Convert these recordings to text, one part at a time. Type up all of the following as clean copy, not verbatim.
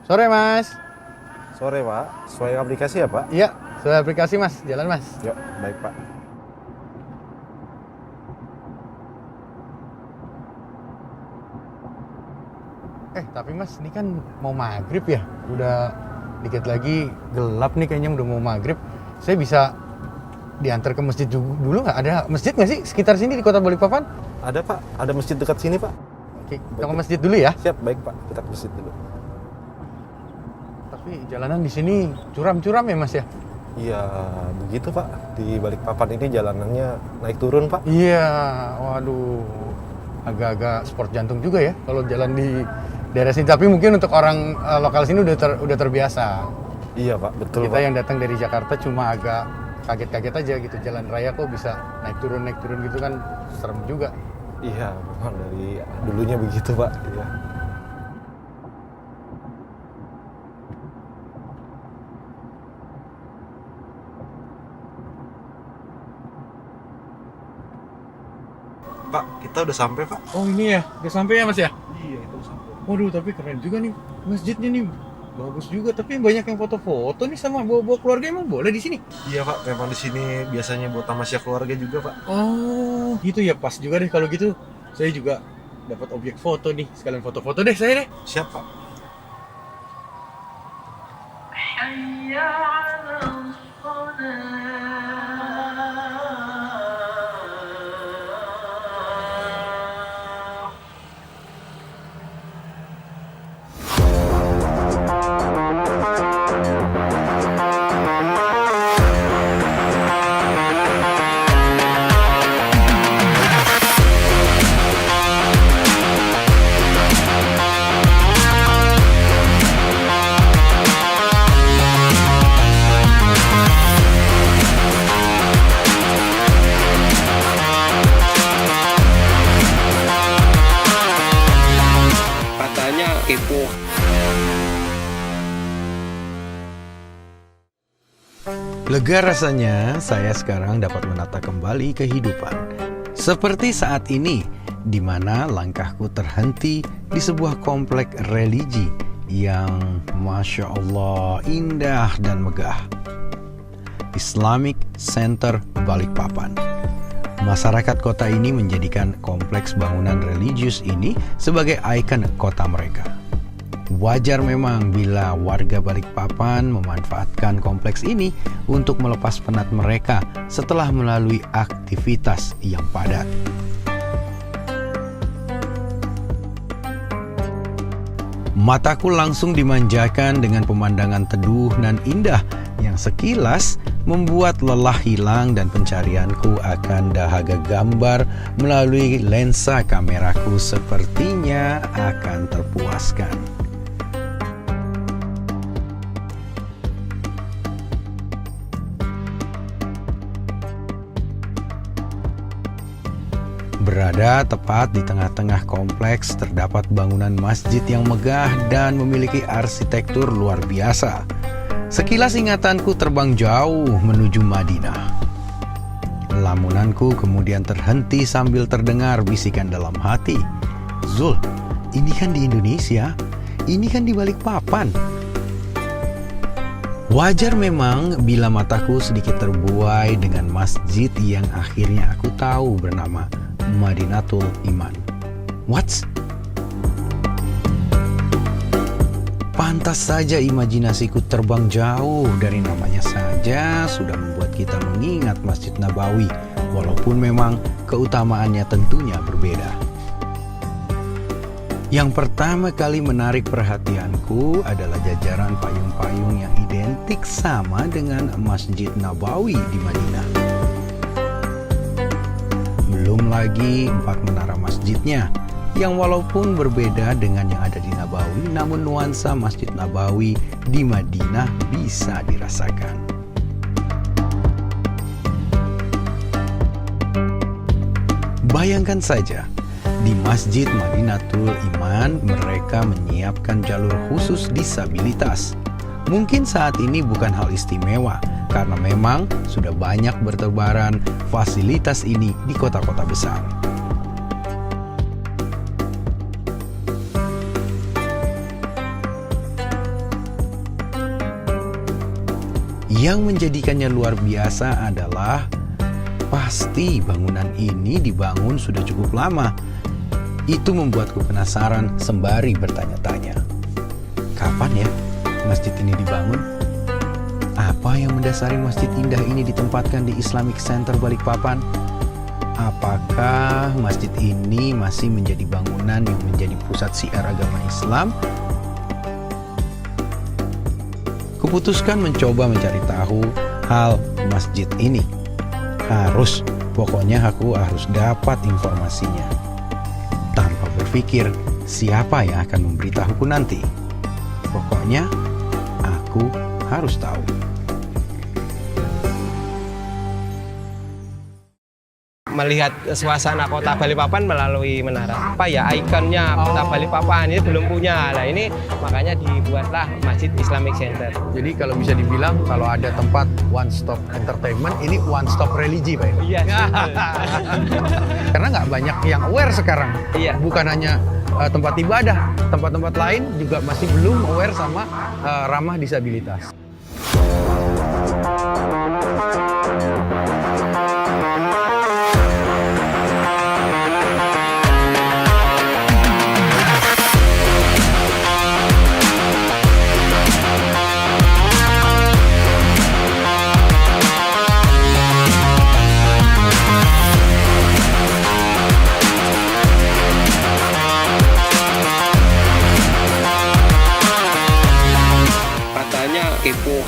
Sore Mas. Sore Pak, sesuai aplikasi ya Pak? Iya, sudah aplikasi Mas. Jalan Mas. Yuk, baik Pak. Tapi Mas, ini kan mau maghrib ya. Udah dikit lagi gelap nih kayaknya udah mau maghrib. Saya bisa diantar ke masjid dulu nggak? Ada masjid nggak sih sekitar sini di Kota Balikpapan? Ada Pak, ada masjid dekat sini Pak. Oke, kita ke masjid dulu ya. Siap, baik Pak, kita ke masjid dulu. Tapi jalanan di sini curam-curam ya Mas ya? Iya, begitu Pak. Di Balikpapan ini jalanannya naik turun Pak. Iya, waduh. Agak-agak sport jantung juga ya kalau jalan di daerah sini. Tapi mungkin untuk orang lokal sini udah terbiasa. Iya Pak, betul Kita Pak. yang datang dari Jakarta cuma agak kaget-kaget aja gitu. Jalan raya kok bisa naik turun gitu kan serem juga. Iya, memang dari dulunya begitu Pak. Iya. Pak, kita udah sampai Pak. Oh ini ya, udah sampai ya Mas ya? Iya, itu sampai. Waduh, tapi keren juga nih masjidnya nih. Bagus juga, tapi banyak yang foto-foto nih sama bawa-bawa keluarga, emang boleh di sini? Iya Pak, memang di sini biasanya buat tamasya keluarga juga Pak. Oh, gitu ya, pas juga deh kalau gitu. Saya juga dapat objek foto nih, sekalian foto-foto deh saya deh. Siap Pak. Katanya kepo. Lega rasanya saya sekarang dapat menata kembali kehidupan. Seperti saat ini, di mana langkahku terhenti di sebuah komplek religi yang Masya Allah indah dan megah. Islamic Center Balikpapan. Masyarakat kota ini menjadikan kompleks bangunan religius ini sebagai ikon kota mereka. Wajar memang bila warga Balikpapan memanfaatkan kompleks ini untuk melepas penat mereka setelah melalui aktivitas yang padat. Mataku langsung dimanjakan dengan pemandangan teduh dan indah yang sekilas membuat lelah hilang dan pencarianku akan dahaga gambar melalui lensa kameraku sepertinya akan terpuaskan. Berada tepat di tengah-tengah kompleks terdapat bangunan masjid yang megah dan memiliki arsitektur luar biasa. Sekilas ingatanku terbang jauh menuju Madinah. Lamunanku kemudian terhenti sambil terdengar bisikan dalam hati. Zul, ini kan di Indonesia, ini kan di Balikpapan. Wajar memang bila mataku sedikit terbuai dengan masjid yang akhirnya aku tahu bernama Madinatul Iman. What? Pantas saja imajinasiku terbang jauh, dari namanya saja sudah membuat kita mengingat Masjid Nabawi, walaupun memang keutamaannya tentunya berbeda. Yang pertama kali menarik perhatianku adalah jajaran payung-payung yang identik sama dengan Masjid Nabawi di Madinah. Belum lagi 4 menara masjidnya, yang walaupun berbeda dengan yang ada di Nabawi, namun nuansa Masjid Nabawi di Madinah bisa dirasakan. Bayangkan saja, di Masjid Madinatul Iman mereka menyiapkan jalur khusus disabilitas. Mungkin saat ini bukan hal istimewa, karena memang sudah banyak bertebaran fasilitas ini di kota-kota besar. Yang menjadikannya luar biasa adalah pasti bangunan ini dibangun sudah cukup lama. Itu membuatku penasaran sembari bertanya-tanya. Kapan ya masjid ini dibangun? Apa yang mendasari masjid indah ini ditempatkan di Islamic Center Balikpapan? Apakah masjid ini masih menjadi bangunan yang menjadi pusat syiar agama Islam? Kuputuskan mencoba mencari tahu hal masjid ini. Pokoknya aku harus dapat informasinya. Tanpa berpikir siapa yang akan memberitahuku nanti. Pokoknya aku harus tahu. Melihat suasana kota Balikpapan melalui menara. Apa ya ikonnya kota Balikpapan ini belum punya. Nah ini makanya dibuatlah Masjid Islamic Center. Jadi kalau bisa dibilang kalau ada tempat one stop entertainment, ini one stop religi, Pak. Iya. Karena nggak banyak yang aware sekarang. Iya. Bukan hanya tempat ibadah, tempat-tempat lain juga masih belum aware sama ramah disabilitas. Katanya kepo.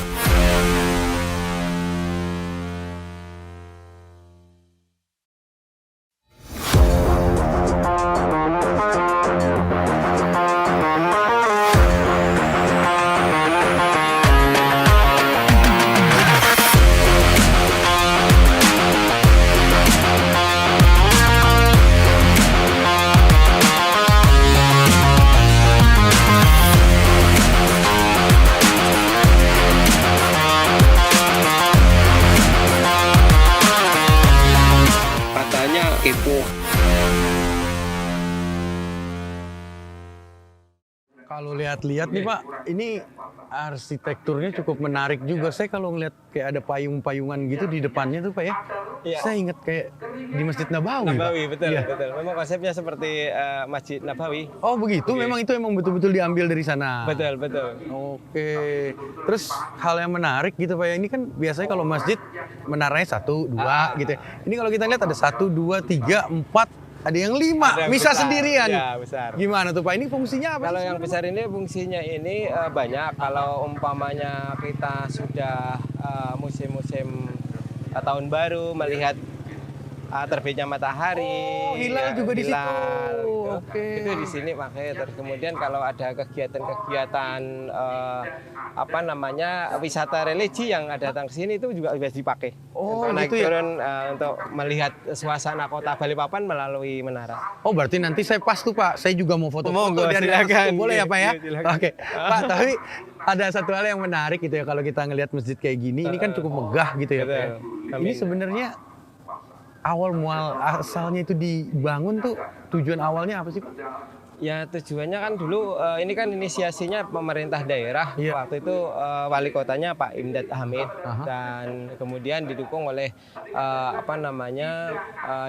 Katanya kepo. Kalau lihat-lihat nih Pak, ini arsitekturnya cukup menarik juga. Saya kalau ngeliat kayak ada payung-payungan gitu di depannya tuh Pak ya, Iya. saya inget kayak di Masjid Nabawi. Nabawi, Pak. betul, Iya. betul. Memang konsepnya seperti Masjid Nabawi. Oh begitu, memang itu emang betul-betul diambil dari sana. Betul, betul. Oke, terus hal yang menarik gitu Pak ya, ini kan biasanya kalau masjid menaranya 1, 2 gitu ya. Ini kalau kita lihat ada 1, 2, 3, 4, ada yang 5, Ada yang bisa besar. sendirian. Ya, besar. Gimana tuh Pak, ini fungsinya apa? Kalau sih yang sebenarnya? besar ini fungsinya ini banyak. Kalau umpamanya kita sudah musim-musim tahun baru melihat terbitnya matahari, Oh, hilal juga di situ. hilal, gitu. Oke. Itu di sini pakai. Terus kemudian kalau ada kegiatan-kegiatan apa namanya wisata religi yang datang ke sini itu juga bisa dipakai. Oh, untuk naik gitu ya? turun untuk melihat suasana kota Balikpapan melalui menara. Oh berarti nanti saya pas tuh Pak, saya juga mau foto-foto Monggo, di atas silakan. itu. Boleh ya Pak ya? Iya, silakan. Oke, Pak tapi ada satu hal yang menarik gitu ya kalau kita ngelihat masjid kayak gini, ini kan cukup megah gitu ya Pak ya. Betul. Ini Amin. sebenarnya awal mual asalnya itu dibangun tuh tujuan awalnya apa sih Pak? Ya tujuannya kan dulu ini kan inisiasinya pemerintah daerah. Iya. Waktu itu wali kotanya Pak Imdad Hamid Aha. dan kemudian didukung oleh apa namanya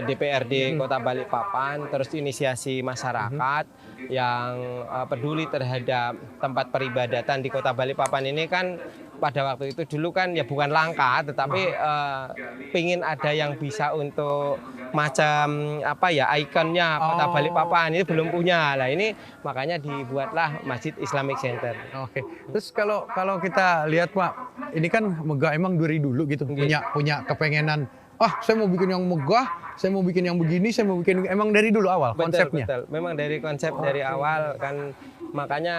DPRD Kota Balikpapan, terus inisiasi masyarakat yang peduli terhadap tempat peribadatan di Kota Balikpapan ini kan pada waktu itu dulu kan ya bukan langka tetapi pingin ada yang bisa untuk macam apa ya ikonnya Kota Oh. Balikpapan ini belum punya. Nah ini makanya dibuatlah Masjid Islamic Center. Oke, terus kalau kita lihat Pak, ini kan megah emang dari dulu gitu, Oke. punya kepengenan. Saya mau bikin yang megah, saya mau bikin yang begini, saya mau bikin emang dari dulu awal konsepnya. Betul. Memang dari konsep dari awal kan makanya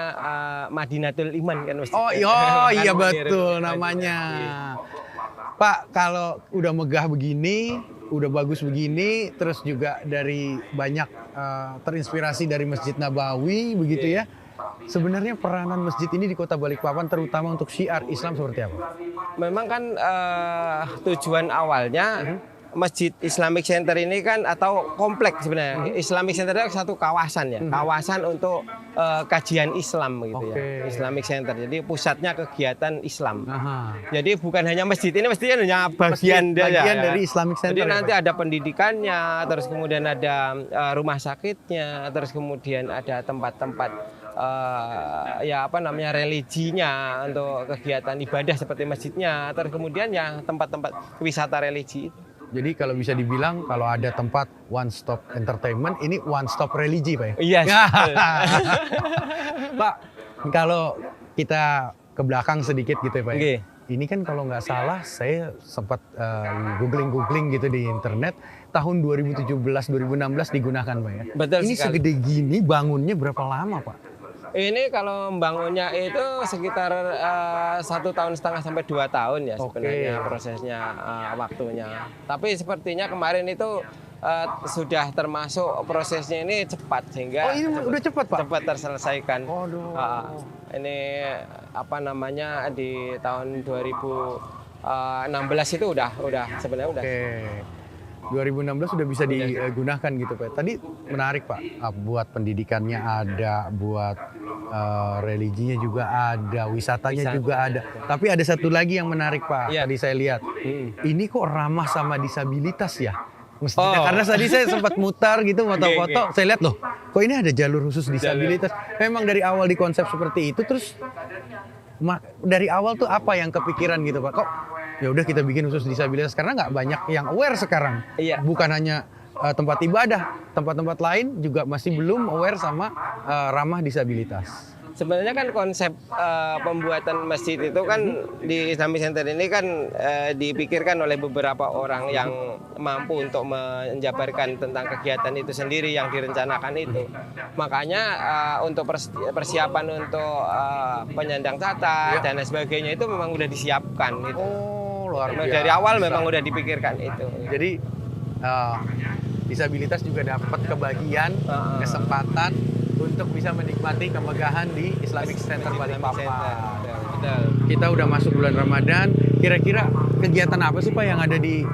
Madinatul Iman kan mesti. Oh iya Kan betul mirip. namanya. Pak, kalau udah megah begini, udah bagus begini, terus juga dari banyak terinspirasi dari Masjid Nabawi begitu ya. Sebenarnya peranan masjid ini di Kota Balikpapan terutama untuk syiar Islam seperti apa? Memang kan tujuan awalnya Masjid Islamic Center ini kan atau kompleks sebenarnya. Islamic Center itu satu kawasan ya, kawasan untuk kajian Islam gitu ya. Islamic Center. Jadi pusatnya kegiatan Islam. Aha. Jadi bukan hanya masjid ini, mestinya hanya bagian dari Islamic Center. Jadi ya, nanti Pak? ada pendidikannya, terus kemudian ada rumah sakitnya, terus kemudian ada tempat-tempat ya apa namanya religinya untuk kegiatan ibadah seperti masjidnya, terus kemudian ya tempat-tempat wisata religi. Jadi kalau bisa dibilang kalau ada tempat one stop entertainment, ini one stop religi, Pak ya? Iya. Pak, kalau kita ke belakang sedikit gitu ya, Pak. Oke. Ini kan kalau nggak salah saya sempat googling gitu di internet tahun 2017-2016 digunakan, Pak ya. Betul Ini sekali. segede gini bangunnya berapa lama, Pak? Ini kalau membangunnya itu sekitar 1,5 tahun sampai 2 tahun ya sebenarnya prosesnya waktunya. Tapi sepertinya kemarin itu sudah termasuk prosesnya ini cepat sehingga Oh, ini udah cepat, Pak? cepat terselesaikan. Waduh. Ini apa namanya di tahun 2016 itu udah sebenarnya udah. Oke. 2016 sudah bisa digunakan gitu, Pak. Tadi menarik, Pak. Buat pendidikannya ada, buat religinya juga ada, wisatanya Wisata, juga ada. Tapi ada satu lagi yang menarik, Pak. Iya. Tadi saya lihat. Ini kok ramah sama disabilitas ya? Mestinya, Oh. karena tadi saya sempat mutar gitu foto-foto, saya lihat loh, kok ini ada jalur khusus disabilitas. Memang dari awal dikonsep seperti itu, terus dari awal tuh apa yang kepikiran gitu, Pak? Kok ya udah kita bikin khusus disabilitas karena nggak banyak yang aware sekarang. Iya. Bukan hanya tempat ibadah, tempat-tempat lain juga masih belum aware sama ramah disabilitas. Sebenarnya kan konsep pembuatan masjid itu kan di Islamic Center ini kan dipikirkan oleh beberapa orang yang mampu untuk menjabarkan tentang kegiatan itu sendiri yang direncanakan itu. Makanya untuk persiapan untuk penyandang cacat dan lain sebagainya itu memang udah disiapkan gitu. Oh, luar biasa. Dari awal memang udah dipikirkan itu. Jadi disabilitas juga dapat kebagian, kesempatan untuk bisa menikmati kemegahan di Islamic Center Balikpapan. Betul. Kita udah masuk bulan Ramadan. Kira-kira kegiatan apa sih, Pak, yang ada di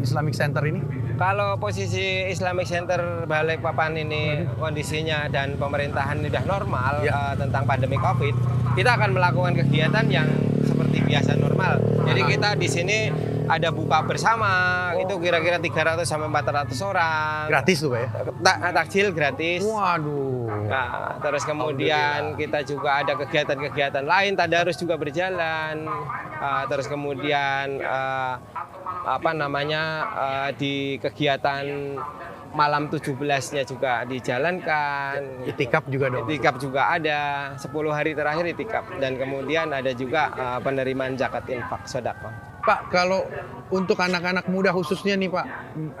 Islamic Center ini? Kalau posisi Islamic Center Balikpapan ini kondisinya dan pemerintahan sudah normal tentang pandemi Covid, kita akan melakukan kegiatan yang seperti biasa normal. Jadi kita di sini ada buka bersama, itu kira-kira 300 sampai 400 orang. Gratis tuh, Pak ya? Takjil gratis. Waduh. Nah, terus kemudian kita juga ada kegiatan-kegiatan lain, tadarus juga berjalan. Terus kemudian apa namanya di kegiatan malam 17-nya juga dijalankan. Itikaf juga dong. Itikaf juga ada, 10 hari terakhir itikaf. Dan kemudian ada juga penerimaan zakat infak sedekah. Pak, kalau untuk anak-anak muda khususnya nih, Pak,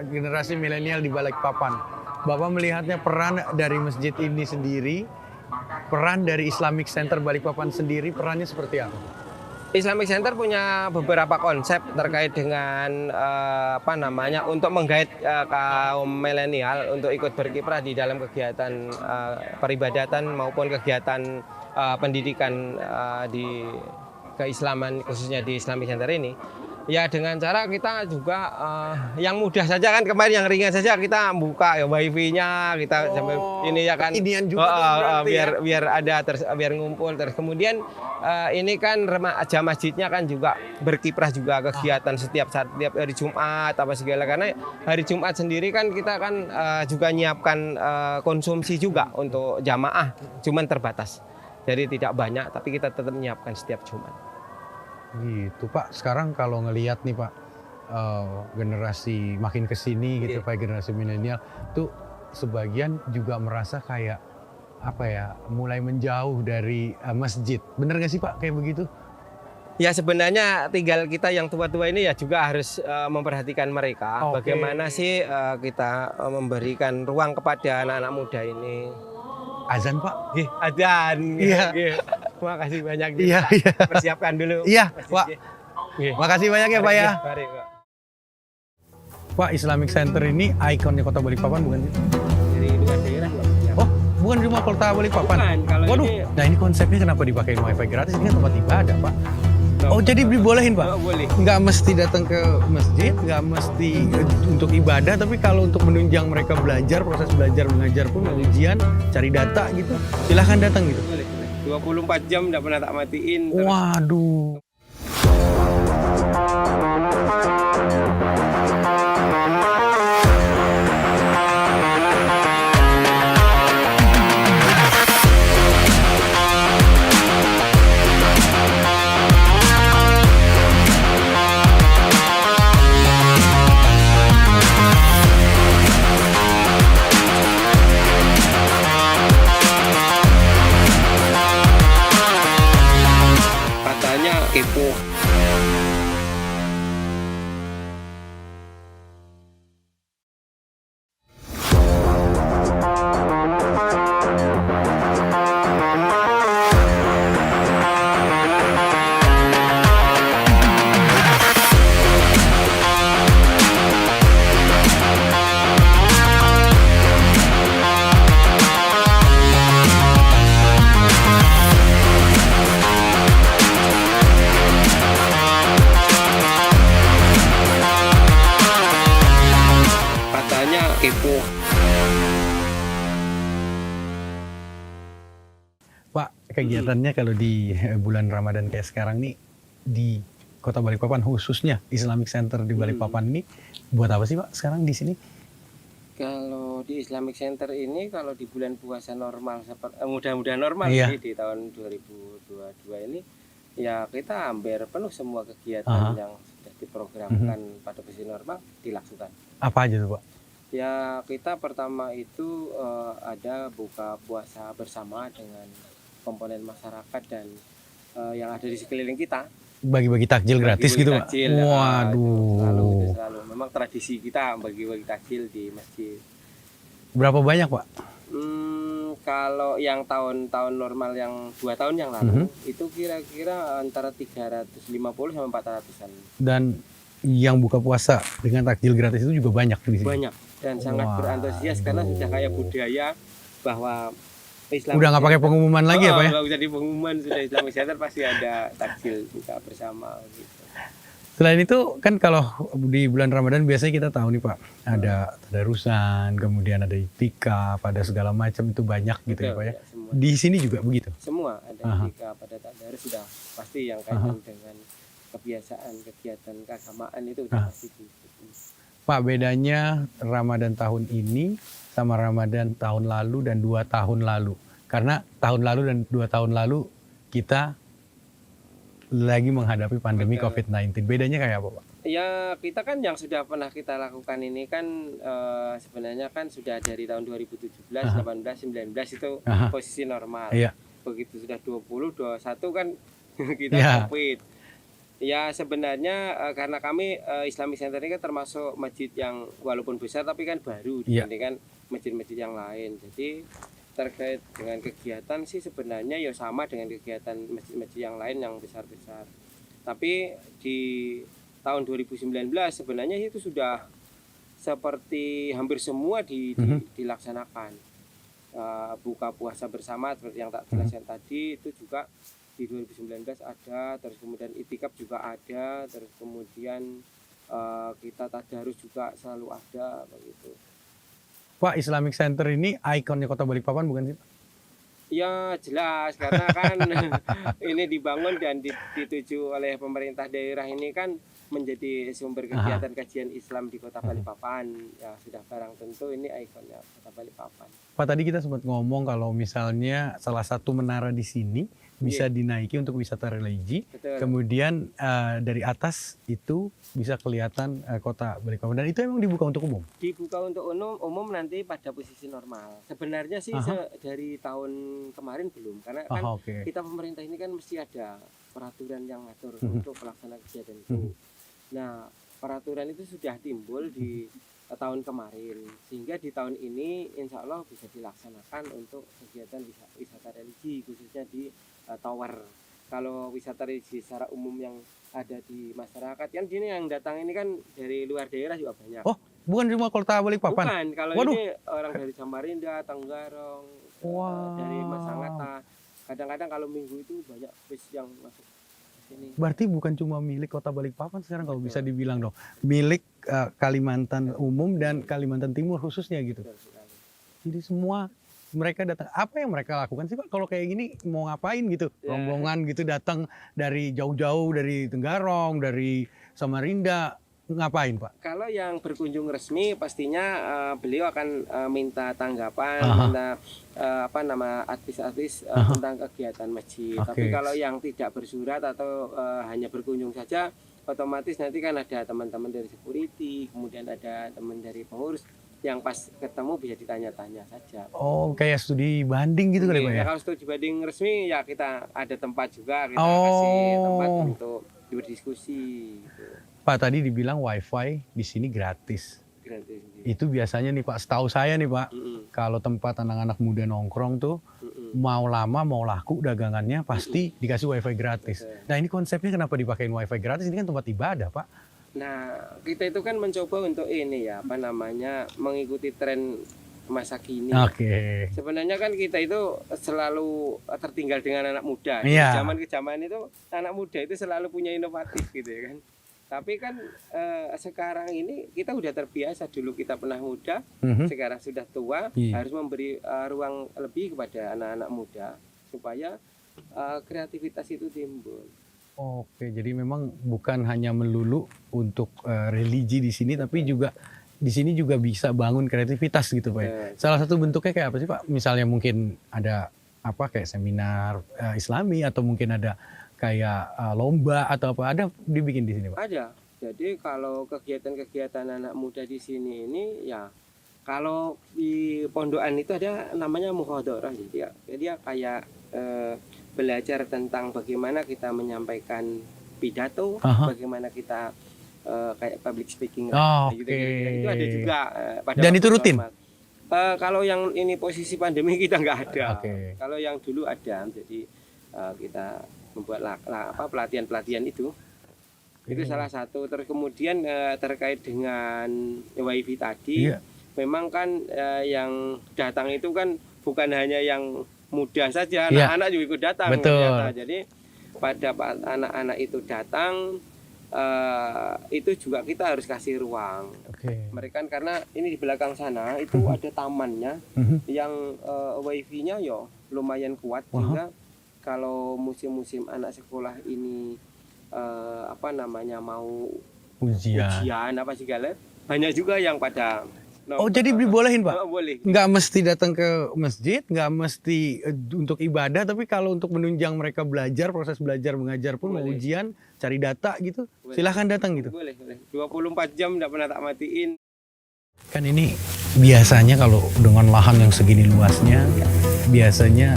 generasi milenial di Balikpapan, Bapak melihatnya peran dari masjid ini sendiri, peran dari Islamic Center Balikpapan sendiri, perannya seperti apa? Islamic Center punya beberapa konsep terkait dengan apa namanya untuk menggait kaum milenial untuk ikut berkiprah di dalam kegiatan peribadatan maupun kegiatan pendidikan di keislaman khususnya di Islamic Center ini. Ya dengan cara kita juga yang mudah saja kan, kemarin yang ringan saja kita buka ya wifi-nya kita sampai ini ya kan Inian juga biar ada biar ngumpul. Terus kemudian ini kan remaja masjidnya kan juga berkiprah juga kegiatan setiap hari Jumat apa segala, karena hari Jumat sendiri kan kita kan juga nyiapkan konsumsi juga untuk jamaah, cuman terbatas. Jadi tidak banyak tapi kita tetap menyiapkan setiap Jumat. Gitu, Pak. Sekarang kalau ngelihat nih, Pak, generasi makin kesini gitu, Pak, generasi milenial tuh sebagian juga merasa kayak apa ya, mulai menjauh dari masjid. Bener nggak sih, Pak, kayak begitu? Ya sebenarnya tinggal kita yang tua-tua ini ya juga harus memperhatikan mereka. Bagaimana sih kita memberikan ruang kepada anak-anak muda ini. Azan, Pak? Azan. Iya. Makasih banyak. Iya. Persiapkan dulu. Iya, Pak. Makasih banyak ya, Pak ya. Mari, Pak. Pak, Islamic Center ini ikonnya Kota Balikpapan bukan sih? Dari luar daerah loh. Oh, bukan cuma Kota Balikpapan? Bukan, kalau Waduh, ini- nah ini konsepnya kenapa dipakai wifi gratis? Ini kan tempat ibadah, Pak. nongkrong. Oh, jadi dibolehin, Pak? Oh, boleh. Nggak mesti datang ke masjid, nggak mesti untuk ibadah, tapi kalau untuk menunjang mereka belajar, proses belajar mengajar pun, ujian, cari data gitu, silahkan datang gitu. Boleh. 24 jam nggak pernah tak matiin. Terus Waduh. katanya kepo. Katanya kepo. Pak, kegiatannya kalau di bulan Ramadan kayak sekarang nih di Kota Balikpapan khususnya Islamic Center di Balikpapan ini buat apa sih, Pak, sekarang di sini? Kalau di Islamic Center ini kalau di bulan puasa normal mudah-mudahan normal Iya. sih di tahun 2022 ini ya kita hampir penuh semua kegiatan yang sudah diprogramkan pada posisi normal dilakukan. Apa aja tuh, Pak? Ya kita pertama itu ada buka puasa bersama dengan komponen masyarakat dan yang ada di sekeliling kita. Bagi-bagi takjil gratis Bagi-bagi gitu, Pak? takjil, itu Waduh. selalu. Memang tradisi kita bagi-bagi takjil di masjid. Berapa banyak, Pak? Kalau yang tahun-tahun normal yang 2 tahun yang lalu itu kira-kira antara 350 sampai 400-an. Dan yang buka puasa dengan takjil gratis itu juga banyak di sini. Banyak dan sangat berantusias karena sudah kayak budaya bahwa Islam Udah nggak pakai pengumuman lagi ya, Pak ya? Nggak usah di pengumuman, sudah Islamic Center pasti ada takjil buka bersama gitu. Selain itu kan kalau di bulan Ramadan biasanya kita tahu nih, Pak, ada tadarusan, kemudian ada itikaf, ada segala macam itu banyak gitu ya, Betul, Pak ya. semua. Di sini juga begitu. Semua ada etika pada tadarus sudah pasti yang kaitan dengan kebiasaan kegiatan keagamaan itu udah pasti diikuti. Pak, bedanya Ramadan tahun ini sama Ramadan tahun lalu dan 2 tahun lalu. Karena tahun lalu dan 2 tahun lalu kita lagi menghadapi pandemi COVID-19. Bedanya kayak apa, Pak? Ya kita kan yang sudah pernah kita lakukan ini kan sebenarnya kan sudah dari tahun 2017, 18, 19 itu posisi normal. Iya. Begitu sudah 20, 21 kan kita Iya. COVID. Ya sebenarnya karena kami Islamic Center ini kan termasuk masjid yang walaupun besar tapi kan baru dibandingkan masjid-masjid yang lain. Jadi terkait dengan kegiatan sih sebenarnya ya sama dengan kegiatan masjid-masjid yang lain yang besar-besar. Tapi di tahun 2019 sebenarnya itu sudah seperti hampir semua dilaksanakan. Buka puasa bersama seperti yang tak jelaskan tadi itu juga di 2019 ada, terus kemudian itikaf juga ada, terus kemudian kita tadarus juga selalu ada begitu. Pak, Islamic Center ini ikonnya Kota Balikpapan bukan sih, Pak? Ya jelas karena kan ini dibangun dan dituju oleh pemerintah daerah ini kan menjadi sumber kegiatan kajian Islam di Kota Balikpapan. Ya sudah barang tentu ini ikonnya Kota Balikpapan. Pak, tadi kita sempat ngomong kalau misalnya salah satu menara di sini bisa dinaiki untuk wisata religi. Betul. Kemudian dari atas itu bisa kelihatan Kota Balikpapan. Dan itu emang dibuka untuk umum? Dibuka untuk umum nanti pada posisi normal. Sebenarnya sih dari tahun kemarin belum, karena kan kita pemerintah ini kan mesti ada peraturan yang ngatur untuk pelaksanaan kegiatan itu. Nah, peraturan itu sudah timbul di tahun kemarin, sehingga di tahun ini insya Allah bisa dilaksanakan untuk kegiatan wisata religi khususnya di tower. Kalau wisata religi secara umum yang ada di masyarakat kan gini yang datang ini kan dari luar daerah juga banyak. Oh, bukan cuma Kota Balikpapan? Bukan, kalau ini orang dari Samarinda, Tenggarong, dari Masangata. Kadang-kadang kalau minggu itu banyak bis yang masuk Sini. Berarti bukan cuma milik Kota Balikpapan sekarang kalau bisa dibilang dong, milik Kalimantan Umum dan Kalimantan Timur khususnya gitu. Betul sekali. Jadi semua mereka datang. Apa yang mereka lakukan sih Pak? Kalau kayak gini mau ngapain gitu? Ya. Rombongan gitu datang dari jauh-jauh, dari Tenggarong, dari Samarinda, ngapain Pak? Kalau yang berkunjung resmi pastinya beliau akan minta tanggapan, Aha. minta artis-artis tentang kegiatan masjid. Oke. Tapi kalau yang tidak bersurat atau hanya berkunjung saja, otomatis nanti kan ada teman-teman dari security, kemudian ada teman dari pengurus yang pas ketemu bisa ditanya-tanya saja. Oh, kayak studi banding gitu kali Pak ya? Kalau studi banding resmi ya kita ada tempat juga, kita Oh. kasih tempat untuk berdiskusi. Gitu. Pak tadi dibilang wifi di sini gratis. Gratis. Itu biasanya nih Pak, setahu saya nih Pak, Mm-mm. kalau tempat anak-anak muda nongkrong tuh Mm-mm. mau lama mau laku dagangannya pasti dikasih wifi gratis. Betul. Nah ini konsepnya kenapa dipakein wifi gratis? Ini kan tempat ibadah Pak. Nah, kita itu kan mencoba untuk ini ya, mengikuti tren masa kini. Oke. Sebenarnya kan kita itu selalu tertinggal dengan anak muda. Iya. Zaman ke zaman itu anak muda itu selalu punya inovatif gitu ya kan. Tapi kan sekarang ini kita udah terbiasa, dulu kita pernah muda, Mhm. sekarang sudah tua, Iya. harus memberi ruang lebih kepada anak-anak muda supaya kreativitas itu timbul. Oke, jadi memang bukan hanya melulu untuk religi di sini, tapi juga di sini juga bisa bangun kreativitas gitu Pak. Ya. Betul. Salah satu bentuknya kayak apa sih Pak? Misalnya mungkin ada apa kayak seminar Islami atau mungkin ada kayak lomba atau apa, ada dibikin di sini Pak? Ada. Jadi kalau kegiatan-kegiatan anak muda di sini ini ya, kalau di pondokan itu ada namanya muhadharah, jadi ya kayak belajar tentang bagaimana kita menyampaikan pidato, Aha. bagaimana kita kayak public speaking, Oh, gitu, oke. itu ada juga pada Dan waktu itu rutin? normal. Kalau yang ini posisi pandemi kita nggak ada. Oke. Kalau yang dulu ada, jadi kita membuat pelatihan-pelatihan itu. Itu salah satu. Terus kemudian terkait dengan wifi tadi, Iya. memang kan yang datang itu kan bukan hanya yang muda saja, Iya. anak-anak juga ikut datang. Betul. Ternyata. Jadi pada anak-anak itu datang, itu juga kita harus kasih ruang. Oke. Mereka kan karena ini di belakang sana itu ada tamannya Mhm. yang wifi-nya yo lumayan kuat, Wah. sehingga kalau musim-musim anak sekolah ini mau ujian apa segala, banyak juga yang pada Oh, jadi dibolehin Pak? Boleh. Nggak mesti datang ke masjid, nggak mesti untuk ibadah, tapi kalau untuk menunjang mereka belajar, proses belajar mengajar pun mau Boleh. ujian, cari data gitu, Boleh. silahkan datang gitu. Boleh. 24 jam tidak pernah tak matiin. Kan ini biasanya kalau dengan lahan yang segini luasnya, biasanya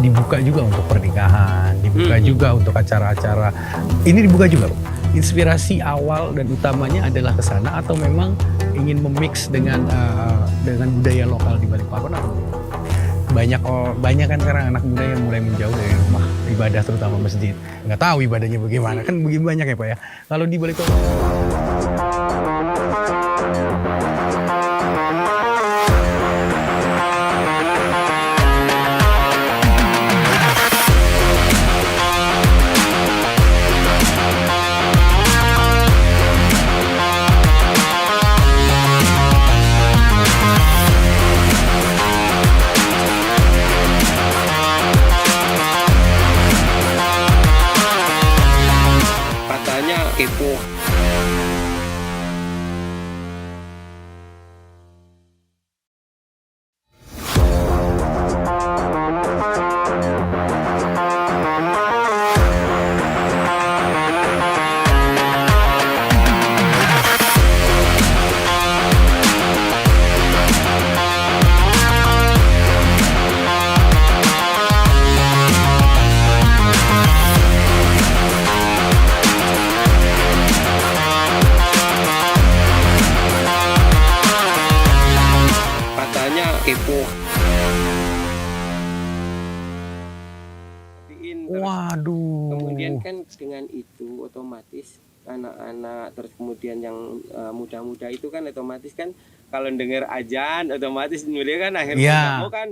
dibuka juga untuk pernikahan, dibuka juga untuk acara-acara. Ini dibuka juga, Pak. Inspirasi awal dan utamanya adalah ke sana atau memang ingin memix dengan budaya lokal di Balikpapan atau banyak kan sekarang anak muda yang mulai menjauh dari rumah ibadah terutama masjid. Nggak tahu ibadahnya bagaimana, kan begini banyak ya Pak ya. Kalau di Balikpapan Katanya kepo. Katanya kepo. waduh. Kemudian kan dengan itu otomatis anak-anak, terus kemudian yang muda-muda itu kan otomatis kan kalau dengar ajan otomatis nulis kan akhirnya Iya. kamu kan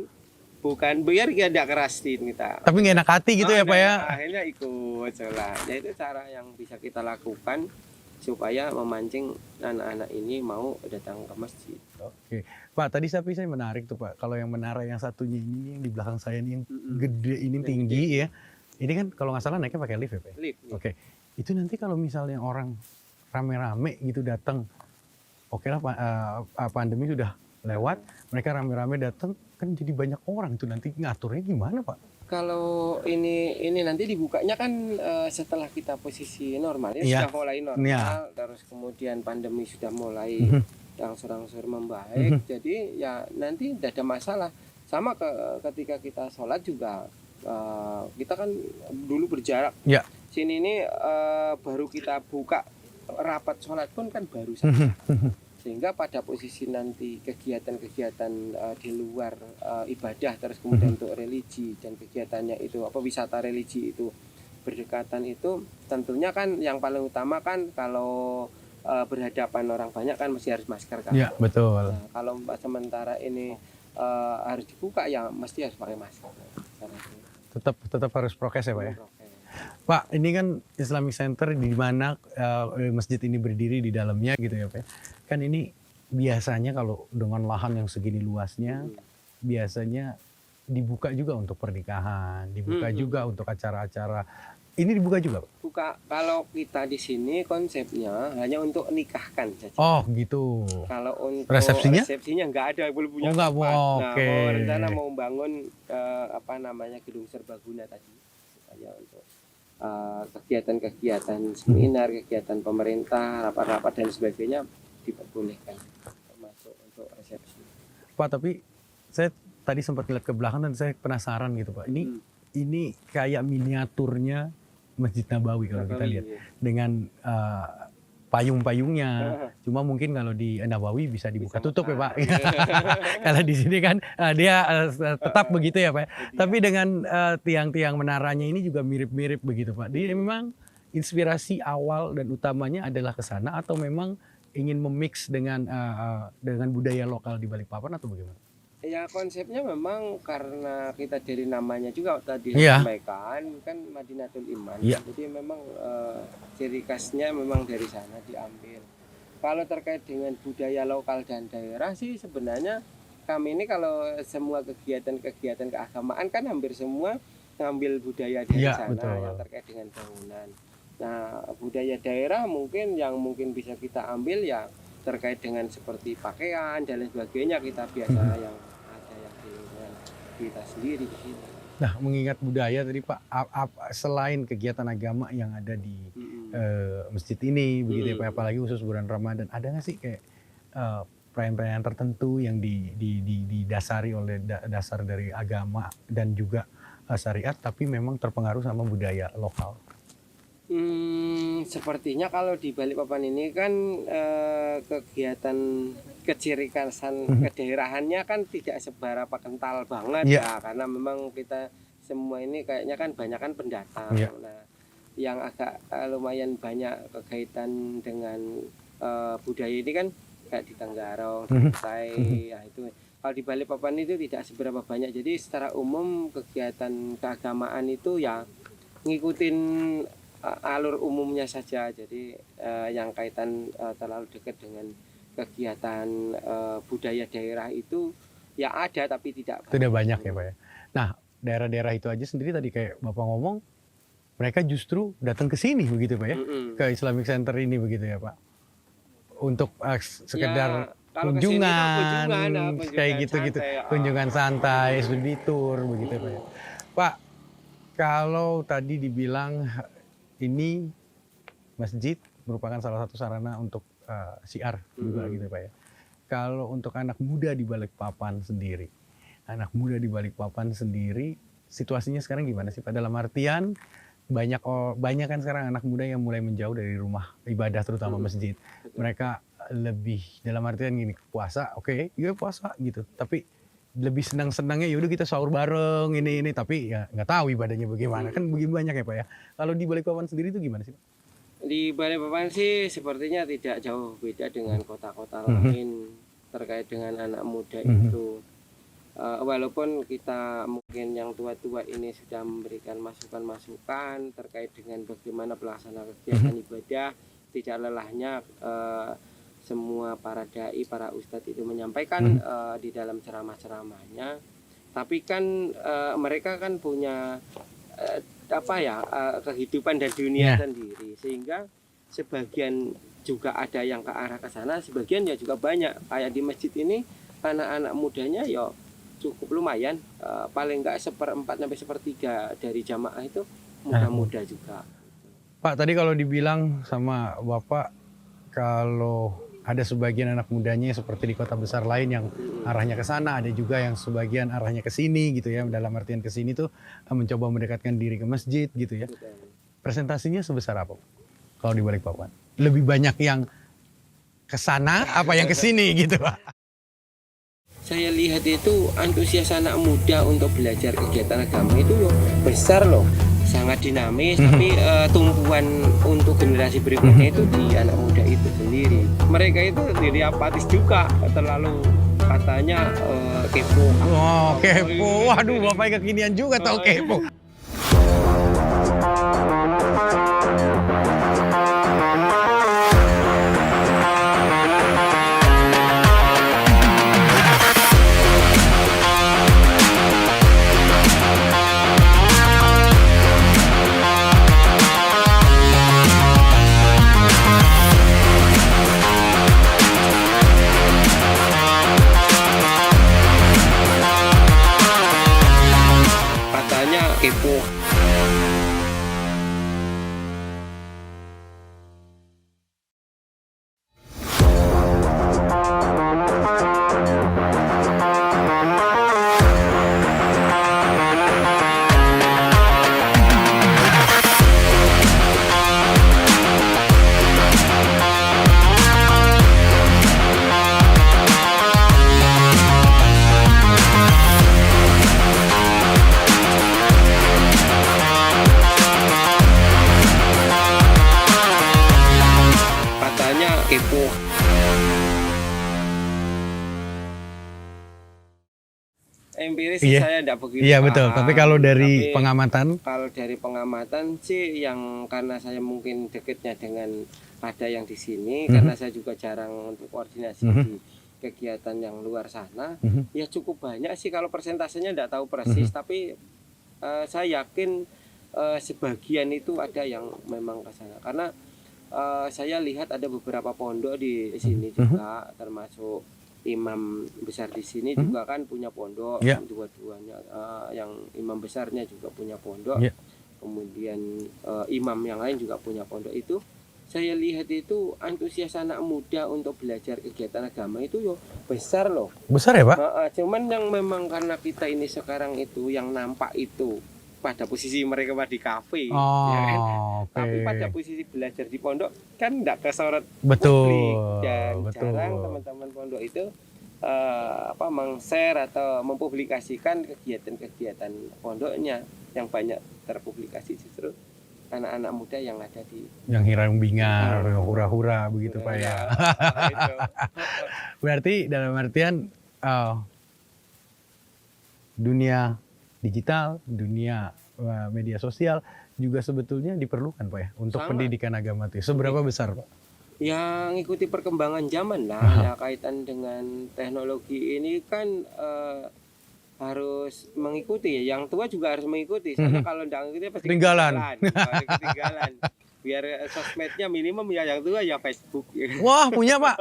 bukan biar dia tidak kerasin kita. Tapi nggak enak hati gitu ya Pak ya? Akhirnya ikut sholat. Ya itu cara yang bisa kita lakukan supaya memancing anak-anak ini mau datang ke masjid. Oke, Pak. Tadi saya menarik tuh Pak. Kalau yang menara yang satunya ini yang di belakang saya ini yang gede ini tinggi ya. Ini kan kalau nggak salah naiknya pakai lift ya Pak? Lift. Oke, itu nanti kalau misalnya orang rame-rame gitu datang, oke lah pandemi sudah lewat, mereka rame-rame datang kan jadi banyak orang tuh nanti ngaturnya gimana Pak? Kalau ini nanti dibukanya kan setelah kita posisi normal ya, Iya. sudah mulai normal, Iya. terus kemudian pandemi sudah mulai berangsur-angsur membaik, jadi ya nanti tidak ada masalah. Sama ketika kita sholat juga kita kan dulu berjarak. Ya. Sini ini baru kita buka rapat sholat pun kan baru saja. Sehingga pada posisi nanti kegiatan-kegiatan di luar ibadah terus kemudian untuk religi dan kegiatannya itu wisata religi itu berdekatan itu tentunya kan yang paling utama kan kalau berhadapan orang banyak kan mesti harus masker kan. Iya betul. Nah, kalau sementara ini harus dibuka ya mesti harus pakai masker. Tetap harus prokes ya Pak ya. Oke. Pak, ini kan Islamic Center di mana masjid ini berdiri di dalamnya gitu ya Pak. Kan ini biasanya kalau dengan lahan yang segini luasnya, biasanya dibuka juga untuk pernikahan, dibuka juga untuk acara-acara. Ini dibuka juga Pak? Buka kalau kita di sini konsepnya hanya untuk nikahkan saja. Oh gitu. Kalau untuk Resepsinya? nggak ada, belum punya Oh, nggak, tempat. Nah, oke. mau rencana mau bangun gedung serbaguna tadi supaya untuk kegiatan-kegiatan seminar, kegiatan pemerintah, rapat-rapat dan sebagainya diperbolehkan termasuk untuk resepsi. Pak, tapi saya tadi sempat lihat ke belakang dan saya penasaran gitu Pak. Ini kayak miniaturnya Masjid Nabawi kalau kita lihat dengan payung-payungnya. Cuma mungkin kalau di Nabawi bisa dibuka tutup ya Pak. Kalau di sini kan dia tetap begitu ya Pak. Tapi dengan tiang-tiang menaranya ini juga mirip-mirip begitu Pak. Jadi memang inspirasi awal dan utamanya adalah ke sana atau memang ingin memix dengan budaya lokal di Balikpapan atau bagaimana? Ya konsepnya memang karena kita dari namanya juga tadi Iya. disampaikan kan Madinatul Iman. Iya. Jadi memang ciri khasnya memang dari sana diambil. Kalau terkait dengan budaya lokal dan daerah sih sebenarnya kami ini kalau semua kegiatan-kegiatan keagamaan kan hampir semua ngambil budaya dari Iya, sana betul. yang terkait dengan bangunan. Nah, budaya daerah mungkin yang mungkin bisa kita ambil ya terkait dengan seperti pakaian dan lain sebagainya kita biasa yang ada yang di lingkungan kita sendiri di sini. Nah, mengingat budaya tadi Pak, selain kegiatan agama yang ada di masjid ini, begitu ya Pak, apalagi khusus bulan Ramadan, ada nggak sih kayak perayaan-perayaan tertentu yang didasari oleh dasar dari agama dan juga syariat, tapi memang terpengaruh sama budaya lokal? Sepertinya kalau di Balikpapan ini kan kegiatan ciri khasan kedaerahannya kan tidak seberapa kental banget ya karena memang kita semua ini kayaknya kan banyak kan pendatang. Nah, yang agak lumayan banyak kekaitan dengan budaya ini kan kayak di Tenggarong, di Kutai, ya itu. Kalau di Balikpapan itu tidak seberapa banyak. Jadi secara umum kegiatan keagamaan itu ya ngikutin alur umumnya saja. Jadi yang kaitan terlalu dekat dengan kegiatan budaya daerah itu ya ada tapi tidak banyak ya Pak ya. Nah, daerah-daerah itu aja sendiri tadi kayak Bapak ngomong mereka justru datang ke sini begitu Pak ya. Ke Islamic Center ini begitu ya Pak. Untuk sekedar kunjungan kayak gitu-gitu, kunjungan santai, studi tour begitu Pak ya. Pak, kalau tadi dibilang ini masjid merupakan salah satu sarana untuk syiar juga gitu Pak ya. Kalau untuk anak muda di Balikpapan sendiri, situasinya sekarang gimana sih Pak? Dalam artian banyak kan sekarang anak muda yang mulai menjauh dari rumah ibadah terutama masjid. Mereka lebih dalam artian gini, puasa, oke, iya puasa gitu. Tapi lebih senang-senangnya yaudah kita sahur bareng ini tapi ya nggak tahu ibadahnya bagaimana. Kan begitu banyak ya Pak ya. Kalau di Balikpapan sendiri itu gimana sih Pak? Di Balikpapan sih sepertinya tidak jauh beda dengan kota-kota lain terkait dengan anak muda itu. walaupun kita mungkin yang tua-tua ini sudah memberikan masukan-masukan terkait dengan bagaimana pelaksanaan kegiatan ibadah, tidak lelahnya semua para dai, para ustadz itu menyampaikan di dalam ceramah-ceramahnya. Tapi kan mereka kan punya kehidupan dan dunia sendiri, sehingga sebagian juga ada yang ke arah ke sana, sebagian ya juga banyak. Kayak di masjid ini anak-anak mudanya ya cukup lumayan, paling enggak 1/4 sampai 1/3 dari jamaah itu muda-muda juga. Pak, tadi kalau dibilang sama Bapak kalau ada sebagian anak mudanya seperti di kota besar lain yang arahnya ke sana, ada juga yang sebagian arahnya ke sini gitu ya. Dalam artian ke sini tuh mencoba mendekatkan diri ke masjid gitu ya. Presentasinya sebesar apa kalau di Balikpapan? Lebih banyak yang ke sana apa yang ke sini gitu, Pak? Saya lihat itu antusias anak muda untuk belajar kegiatan agama itu besar loh, sangat dinamis. Tapi tumpuan untuk generasi berikutnya itu di anak muda itu sendiri. Mereka itu sendiri apatis juga, terlalu katanya kepo. Oh, kepo. Waduh, Bapak kekinian juga tahu kepo. Kepo. Kepo. Empiris saya tidak begitu. Iya betul. Tapi kalau dari pengamatan? Kalau dari pengamatan sih, yang karena saya mungkin dekatnya dengan ada yang di sini, karena saya juga jarang untuk koordinasi di kegiatan yang luar sana, ya cukup banyak sih. Kalau persentasenya tidak tahu persis, tapi saya yakin sebagian itu ada yang memang ke sana. Karena saya lihat ada beberapa pondok di sini juga, termasuk imam besar di sini juga kan punya pondok, dua-duanya. Yang imam besarnya juga punya pondok, kemudian imam yang lain juga punya pondok. Itu saya lihat itu antusias anak muda untuk belajar kegiatan agama itu besar loh. Besar ya Pak? Cuman yang memang karena kita ini sekarang itu yang nampak itu pada posisi mereka di kafe, ya kan? Tapi pada posisi belajar di pondok kan tidak kesorot publik, dan jarang teman-teman pondok itu meng-share atau mempublikasikan kegiatan-kegiatan pondoknya. Yang banyak terpublikasi justru anak-anak muda yang ada di yang hirang bingar, hura-hura begitu Pak ya. Berarti dalam artian dunia digital, dunia media sosial juga sebetulnya diperlukan Pak ya untuk pendidikan agama itu. Seberapa besar Pak? Yang ngikuti perkembangan zaman lah, ya kaitan dengan teknologi ini kan harus mengikuti ya. Yang tua juga harus mengikuti. Soalnya kalau tidak mengikuti pasti ketinggalan. Biar sosmednya minimum ya yang tua ya Facebook. Wah punya Pak?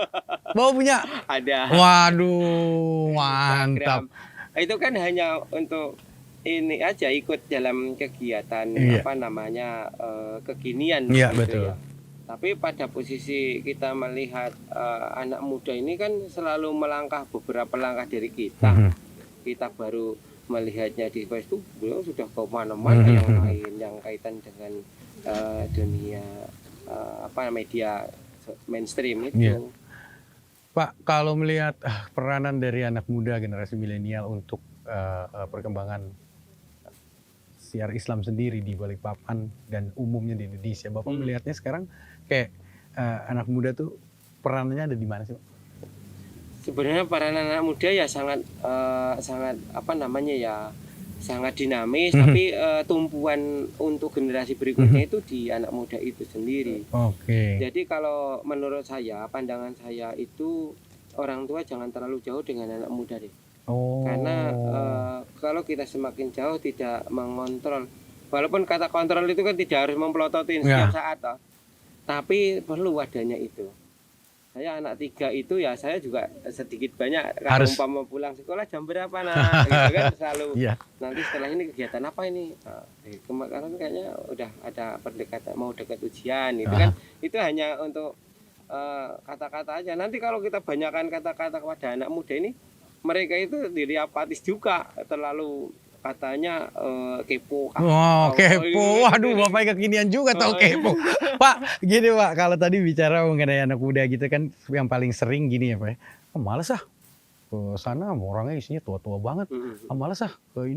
Mau punya? Ada. Waduh mantap. Instagram. Itu kan hanya untuk ini aja, ikut dalam kegiatan kekinian. Iya gitu betul. Ya. Tapi pada posisi kita melihat anak muda ini kan selalu melangkah beberapa langkah dari kita. Kita baru melihatnya di Facebook, beliau sudah ke mana-mana yang lain yang kaitan dengan dunia media mainstream itu. Yeah. Pak, kalau melihat peranan dari anak muda generasi milenial untuk perkembangan siar Islam sendiri di Balikpapan dan umumnya di Indonesia, Bapak melihatnya sekarang kayak anak muda tuh perannya ada di mana sih Pak? Sebenarnya para anak muda ya sangat sangat apa namanya ya sangat dinamis, tapi tumpuan untuk generasi berikutnya itu di anak muda itu sendiri. Oke. Jadi kalau menurut saya, pandangan saya itu orang tua jangan terlalu jauh dengan anak muda deh. Oh. Karena kalau kita semakin jauh tidak mengontrol, walaupun kata kontrol itu kan tidak harus memplototin Ya. setiap saat toh, tapi perlu adanya itu. Saya anak 3 itu ya saya juga sedikit banyak kalau Harus. umpama pulang sekolah jam berapa nak gitu kan selalu. Iya. Nanti setelah ini kegiatan apa ini? Nah, kemarin kayaknya udah ada pendekatan mau dekat ujian itu kan itu hanya untuk kata-kata aja. Nanti kalau kita banyakkan kata-kata kepada anak muda ini, mereka itu diri apatis juga, terlalu katanya kepo. Oh, kepo. gitu. Waduh, Bapak kekinian juga tau kepo. Pak, gini Pak, kalau tadi bicara mengenai anak muda gitu kan yang paling sering gini ya Pak ya. Oh, males ah. Ke sana orangnya isinya tua-tua banget. Ah, males ah ke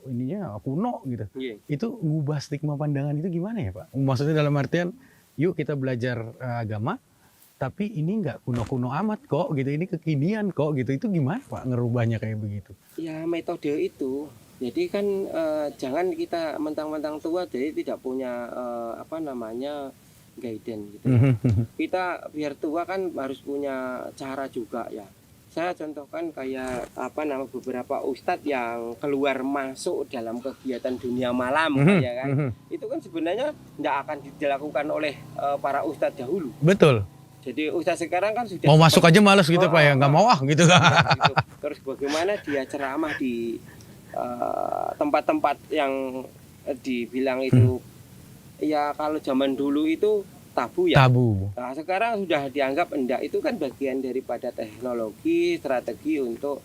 ininya kuno gitu. Iya. Itu ngubah stigma pandangan itu gimana ya Pak? Maksudnya dalam artian yuk kita belajar agama tapi ini nggak kuno-kuno amat kok gitu, ini kekinian kok gitu. Itu gimana Pak ngerubahnya kayak begitu? Ya metode itu. Jadi kan jangan kita mentang-mentang tua jadi tidak punya apa namanya guidance gitu. Kita biar tua kan harus punya cara juga ya. Saya contohkan kayak apa nama beberapa ustadz yang keluar masuk dalam kegiatan dunia malam ya kan. Itu kan sebenarnya tidak akan dilakukan oleh para ustadz dahulu. Betul. Jadi ustadz sekarang kan sudah Mau masuk aja males gitu Pak ya, nggak mau ah gitu. gitu. Terus bagaimana dia ceramah di tempat-tempat yang dibilang itu ya kalau zaman dulu itu tabu ya. Tabu. Nah, sekarang sudah dianggap enggak, itu kan bagian daripada teknologi, strategi untuk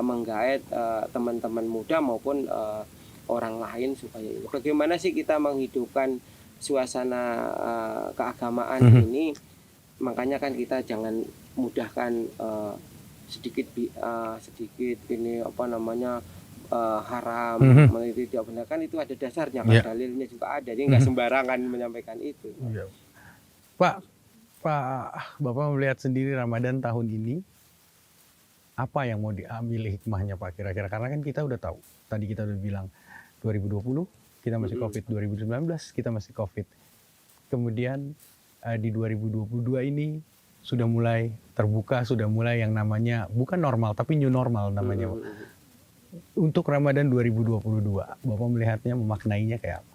menggait teman-teman muda maupun orang lain supaya ini. Bagaimana sih kita menghidupkan suasana keagamaan ini? Makanya kan kita jangan mudahkan sedikit ini apa namanya haram, itu tidak benar kan, itu ada dasarnya kan, dalilnya juga ada, jadi nggak sembarangan menyampaikan itu. Pak, Bapak melihat sendiri Ramadan tahun ini apa yang mau diambil hikmahnya Pak kira-kira? Karena kan kita udah tahu, tadi kita udah bilang 2020 kita masih COVID, 2019 kita masih COVID, kemudian di 2022 ini sudah mulai terbuka, sudah mulai yang namanya bukan normal tapi new normal namanya Pak. Untuk Ramadan 2022, Bapak melihatnya memaknainya kayak apa?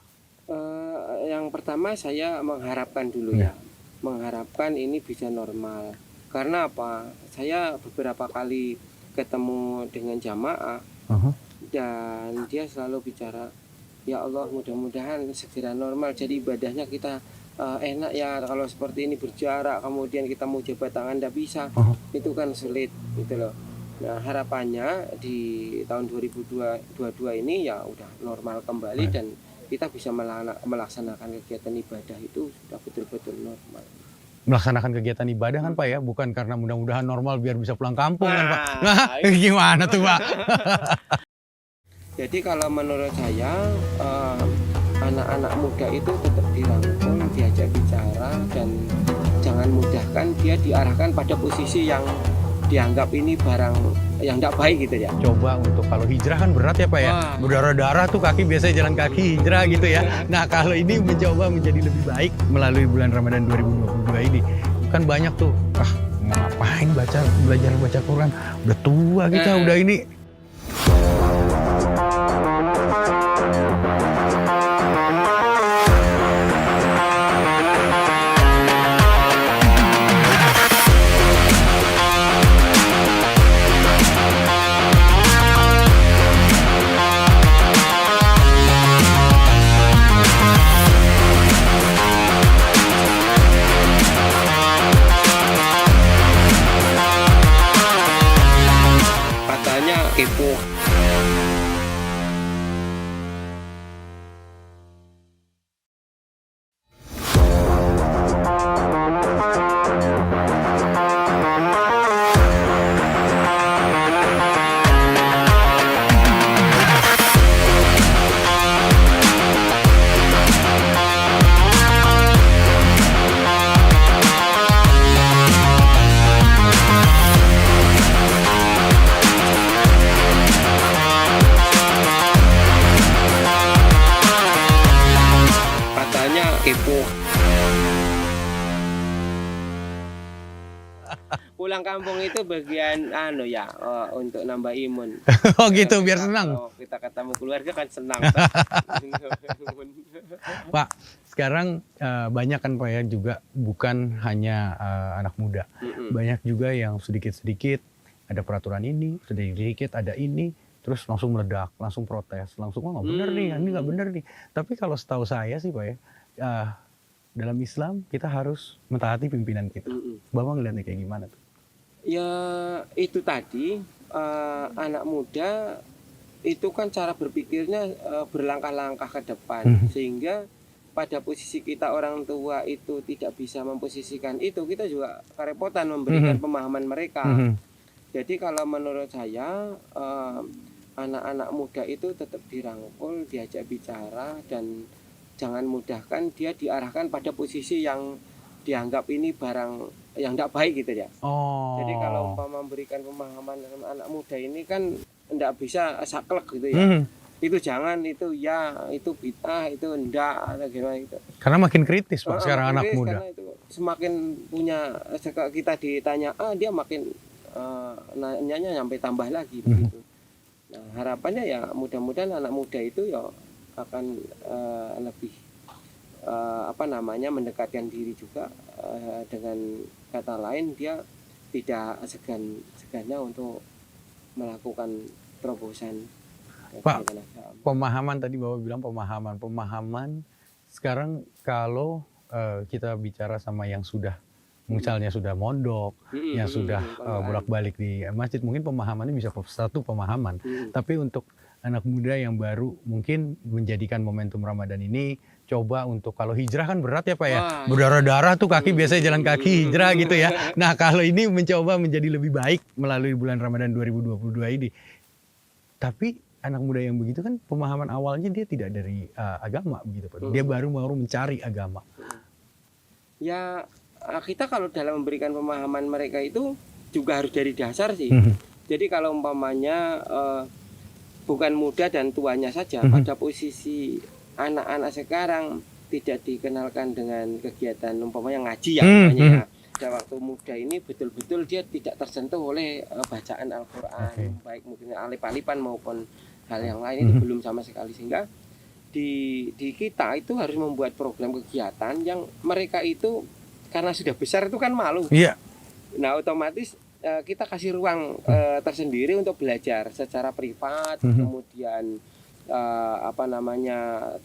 Yang pertama saya mengharapkan dulu ya, mengharapkan ini bisa normal. Karena apa? Saya beberapa kali ketemu dengan jamaah dan dia selalu bicara, ya Allah mudah-mudahan segera normal. Jadi ibadahnya kita enak ya, kalau seperti ini berjarak, kemudian kita mau jabat tangan tidak bisa, itu kan sulit gitu loh. Nah harapannya di tahun 2022 ini ya udah normal kembali dan kita bisa melaksanakan kegiatan ibadah itu sudah betul-betul normal. Melaksanakan kegiatan ibadah kan Pak ya, bukan karena mudah-mudahan normal biar bisa pulang kampung kan Pak. Nah, gimana tuh Pak? Jadi kalau menurut saya anak-anak muda itu tetap dirangkul, diajak bicara dan jangan mudahkan dia diarahkan pada posisi yang dianggap ini barang yang tidak baik gitu ya. Coba untuk kalau hijrah kan berat ya Pak ya, berdarah-darah tuh kaki biasanya jalan kaki hijrah gitu ya. Nah kalau ini mencoba menjadi lebih baik melalui bulan Ramadan 2022 ini, kan banyak tuh, mau ngapain belajar baca Quran, udah tua kita, udah ini. Pulang kampung itu bagian untuk nambah imun. Oh gitu, biar senang. Kalau kita ketemu keluarga kan senang. Pak, sekarang banyak kan Pak ya juga bukan hanya anak muda. Banyak juga yang sedikit-sedikit ada peraturan ini, sedikit-sedikit ada ini, terus langsung meledak, langsung protes, langsung nggak benar nih, ini nggak benar nih. Tapi kalau setahu saya sih Pak ya, dalam Islam kita harus mentaati pimpinan kita. Bapak ngeliatnya kayak gimana tuh? Ya itu tadi anak muda itu kan cara berpikirnya berlangkah-langkah ke depan sehingga pada posisi kita orang tua itu tidak bisa memposisikan itu, kita juga kerepotan memberikan pemahaman mereka. Jadi kalau menurut saya anak-anak muda itu tetap dirangkul, diajak bicara dan jangan mudahkan dia diarahkan pada posisi yang dianggap ini barang yang tidak baik gitu ya. Jadi kalau memberikan pemahaman dengan anak muda ini kan tidak bisa saklek gitu ya. Itu jangan, itu ya, itu bid'ah, itu enggak, atau gimana gitu. Karena makin kritis Pak sekarang anak muda. Karena itu semakin punya, kita ditanya, dia makin nanyanya sampai tambah lagi begitu. Nah harapannya ya mudah-mudahan anak muda itu ya akan lebih mendekatkan diri juga, dengan kata lain dia tidak segannya untuk melakukan terobosan. Pak, pemahaman tadi Bapak bilang pemahaman sekarang kalau kita bicara sama yang sudah misalnya sudah mondok, yang sudah bolak-balik di masjid, mungkin pemahamannya bisa satu pemahaman. Tapi untuk anak muda yang baru mungkin menjadikan momentum Ramadan ini coba untuk, kalau hijrah kan berat ya Pak ya, berdarah-darah tuh kaki, biasanya jalan kaki hijrah gitu ya. Nah kalau ini mencoba menjadi lebih baik melalui bulan Ramadan 2022 ini. Tapi anak muda yang begitu kan pemahaman awalnya dia tidak dari agama begitu Pak. Dia baru mencari agama. Ya kita kalau dalam memberikan pemahaman mereka itu juga harus dari dasar sih. Jadi kalau umpamanya bukan muda dan tuanya saja, pada posisi anak-anak sekarang tidak dikenalkan dengan kegiatan umpamanya ngaji ya, ya. Pada waktu muda ini betul-betul dia tidak tersentuh oleh bacaan Al-Quran, baik mungkin alif-alifan maupun hal yang lain itu belum sama sekali, sehingga di kita itu harus membuat program kegiatan yang mereka itu karena sudah besar itu kan malu. Nah otomatis kita kasih ruang tersendiri untuk belajar secara privat, kemudian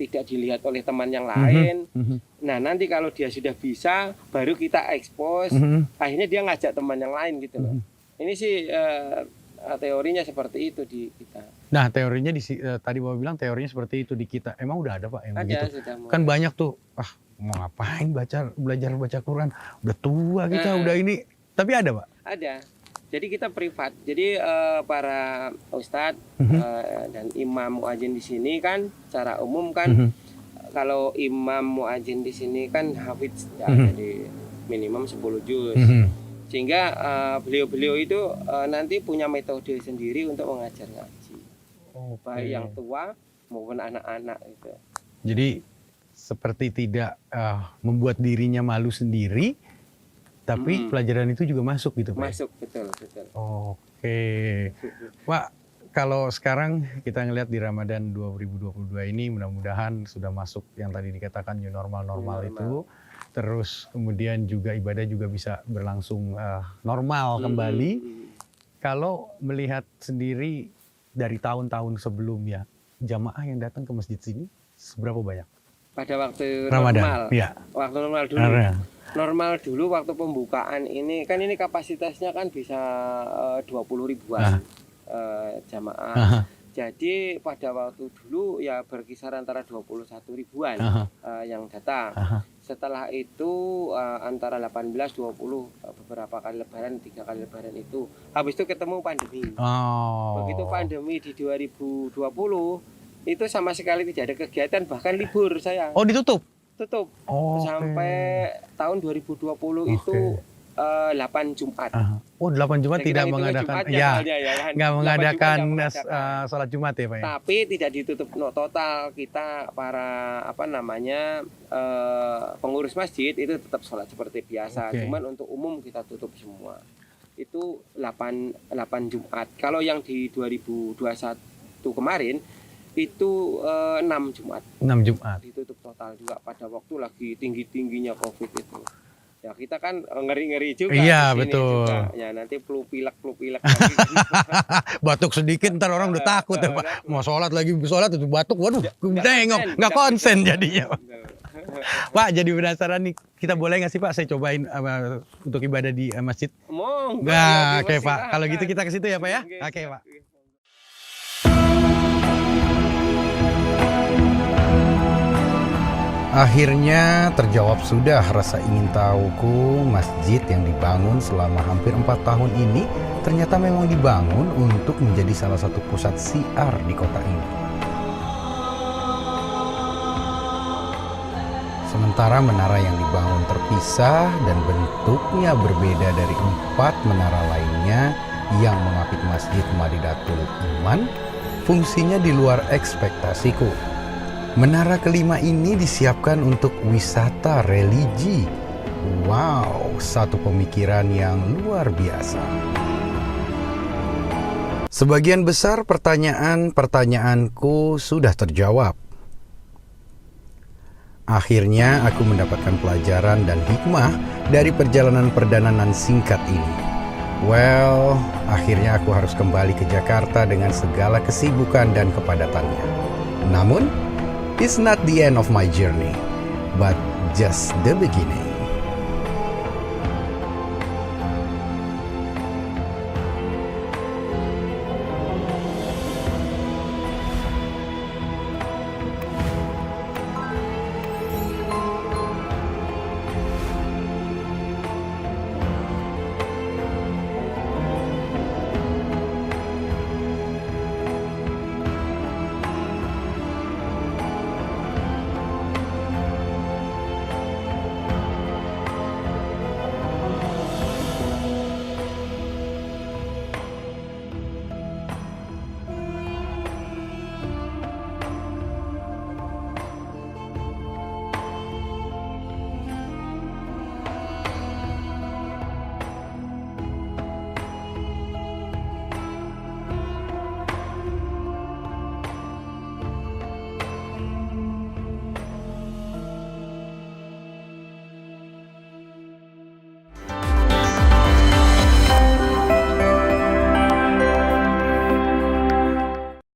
tidak dilihat oleh teman yang lain. Nah nanti kalau dia sudah bisa, baru kita expose, akhirnya dia ngajak teman yang lain gitu loh. Ini sih teorinya seperti itu di kita. Nah teorinya tadi Bapak bilang teorinya seperti itu di kita. Emang udah ada Pak yang begitu? Kan banyak tuh, mau ngapain belajar baca Quran, udah tua kita, udah ini. Tapi ada Pak? Ada. Jadi kita privat. Jadi para ustadz dan imam muadzin di sini kan secara umum kan kalau imam muadzin di sini kan hafidz ya, jadi minimum 10 juz. Sehingga beliau-beliau itu nanti punya metode sendiri untuk mengajar ngaji. Baik yang tua maupun anak-anak gitu. Jadi seperti tidak membuat dirinya malu sendiri, tapi pelajaran itu juga masuk gitu Pak? Masuk, betul. Pak, kalau sekarang kita ngelihat di Ramadan 2022 ini mudah-mudahan sudah masuk yang tadi dikatakan new normal itu. Terus kemudian juga ibadah juga bisa berlangsung normal kembali. Kalau melihat sendiri dari tahun-tahun sebelumnya, jamaah yang datang ke masjid sini seberapa banyak? Pada waktu Ramadan, normal, ya. Waktu normal dulu. Normal dulu waktu pembukaan ini kan ini kapasitasnya kan bisa 20 ribuan jamaah. Jadi pada waktu dulu ya berkisar antara 21 ribuan yang datang. Setelah itu antara 18, 20 beberapa kali lebaran, 3 kali lebaran itu. Habis itu ketemu pandemi. Begitu pandemi di 2020 itu sama sekali tidak ada kegiatan, bahkan libur saya. Ditutup? Tutup. Sampai tahun 2020 itu 8 Jumat. Oh, 8 Jumat Saya tidak kira hitungnya mengadakan, Jumat ya, soalnya ya kan. nggak 8 mengadakan Jumat nggak mengadakan. sholat Jumat ya Pak ya? Tapi tidak ditutup total, kita para pengurus masjid itu tetap sholat seperti biasa. Oke. Cuman untuk umum kita tutup semua. Itu 8 Jumat. Kalau yang di 2021 kemarin itu 6 Jumat 6 Jumat. ditutup total juga pada waktu lagi tinggi-tingginya COVID itu. Ya kita kan ngeri-ngeri juga. Iya, di sini betul. juga. Ya nanti flu pilek lagi. Batuk sedikit ntar orang udah takut ya Pak. Mau sholat lagi sholat itu batuk, waduh, nengok, nggak konsen jadinya. Pak, jadi penasaran nih, kita boleh nggak sih Pak saya cobain untuk ibadah di masjid? Monggo. Nah, oke Pak. Silakan. Kalau gitu kita ke situ ya Pak ya. Oke, Oke Pak. Akhirnya terjawab sudah rasa ingin tahuku. Masjid yang dibangun selama hampir 4 tahun ini ternyata memang dibangun untuk menjadi salah satu pusat syiar di kota ini. Sementara menara yang dibangun terpisah dan bentuknya berbeda dari 4 menara lainnya yang mengapit Masjid Madidatul Iman, fungsinya di luar ekspektasiku. Menara kelima ini disiapkan untuk wisata religi. Wow, satu pemikiran yang luar biasa. Sebagian besar pertanyaan-pertanyaanku sudah terjawab. Akhirnya aku mendapatkan pelajaran dan hikmah dari perjalanan perdananan singkat ini. Well, akhirnya aku harus kembali ke Jakarta dengan segala kesibukan dan kepadatannya. Namun, it's not the end of my journey, but just the beginning.